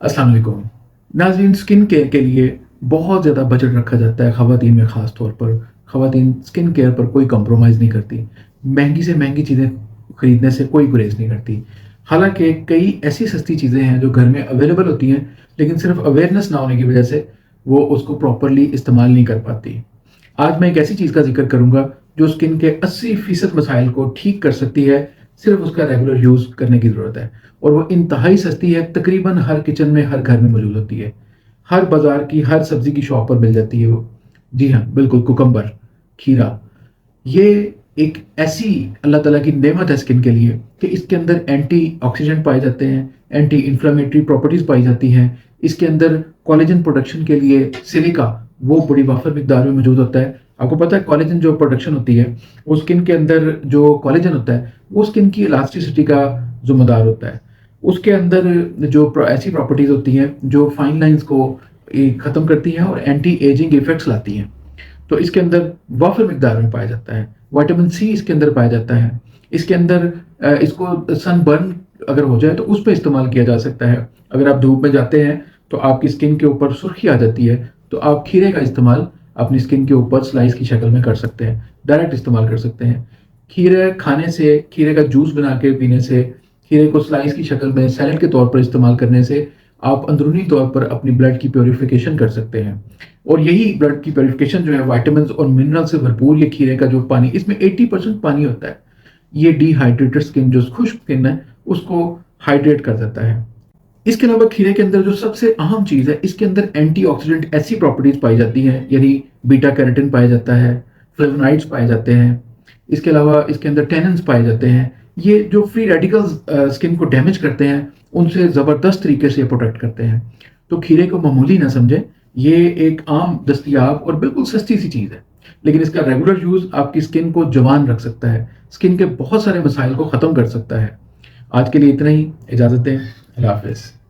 अस्सलाम वालेकुम। नाज़रीन, स्किन केयर के लिए बहुत ज़्यादा बजट रखा जाता है ख़वातीन में ख़ास तौर पर। ख़वातीन स्किन केयर पर कोई कॉम्प्रोमाइज़ नहीं करती। महँगी से महँगी चीज़ें खरीदने से कोई गुरेज़ नहीं करती। हालाँकि कई ऐसी सस्ती चीज़ें हैं जो घर में अवेलेबल होती हैं, लेकिन सिर्फ़ अवेयरनेस ना होने की वजह से वो उसको प्रॉपर्ली इस्तेमाल नहीं कर पाती। आज मैं एक ऐसी चीज़ का ज़िक्र करूँगा जो स्किन के 80% मसाइल को ठीक कर सकती है, सिर्फ़ उसका रेगुलर यूज़ करने की ज़रूरत है। और वो इंतहाई सस्ती है, तकरीबन हर किचन में, हर घर में मौजूद होती है। हर बाज़ार की, हर सब्ज़ी की शॉप पर मिल जाती है वो। जी हाँ, बिल्कुल कुकम्बर, खीरा। ये एक ऐसी अल्लाह ताला की नेमत है स्किन के लिए कि इसके अंदर एंटीऑक्सीडेंट पाए जाते हैं, एंटी इन्फ्लेमेटरी प्रॉपर्टीज़ पाई जाती हैं। इसके अंदर कोलेजन प्रोडक्शन के लिए सिलिका वो बड़ी वाफ़र मिकदार में मौजूद होता है। आपको पता है कोलेजन जो प्रोडक्शन होती है, वो स्किन के अंदर जो कोलेजन होता है, वो स्किन की इलास्टिसिटी का ज़िम्मेदार होता है। उसके अंदर जो ऐसी प्रॉपर्टीज़ होती हैं जो फाइन लाइन्स को ख़त्म करती हैं और एंटी एजिंग इफ़ेक्ट्स लाती हैं। तो इसके अंदर वाफ़र मिकदार में पाया जाता है। विटामिन सी इसके अंदर पाया जाता है। इसके अंदर इसको सनबर्न अगर हो जाए तो उस पे इस्तेमाल किया जा सकता है। अगर आप धूप में जाते हैं तो आपकी स्किन के ऊपर सुर्खी आ जाती है, तो आप खीरे का इस्तेमाल अपनी स्किन के ऊपर स्लाइस की शक्ल में कर सकते हैं। डायरेक्ट इस्तेमाल कर सकते हैं। खीरे खाने से, खीरे का जूस बना के पीने से, खीरे को स्लाइस की शक्ल में सैलेड के तौर पर इस्तेमाल करने से आप अंदरूनी तौर पर अपनी ब्लड की प्यूरिफिकेशन कर सकते हैं। और यही ब्लड की प्यूरिफिकेशन जो है विटामिन्स और मिनरल से भरपूर ये खीरे का जो पानी, इसमें 80% पानी होता है। ये डिहाइड्रेटेड स्किन, जो खुश्क स्किन है, उसको हाइड्रेट कर देता है। इसके अलावा खीरे के अंदर जो सबसे अहम चीज़ है, इसके अंदर एंटीऑक्सीडेंट ऐसी प्रॉपर्टीज़ पाई जाती हैं, यानी बीटा कैरोटीन पाया जाता है, फ्लेवोनॉइड्स पाए जाते हैं। इसके अलावा इसके अंदर टैनिन्स पाए जाते हैं। ये जो फ्री रेडिकल्स स्किन को डैमेज करते हैं, उनसे ज़बरदस्त तरीके से प्रोटेक्ट करते हैं। तो खीरे को मामूली ना समझें, ये एक आम, दस्तयाब और बिल्कुल सस्ती सी चीज़ है। लेकिन इसका रेगुलर यूज़ आपकी स्किन को जवान रख सकता है, स्किन के बहुत सारे मसाइल को ख़त्म कर सकता है। आज के लिए इतना ही, इजाज़त दें। अल्लाह हाफ़िज़।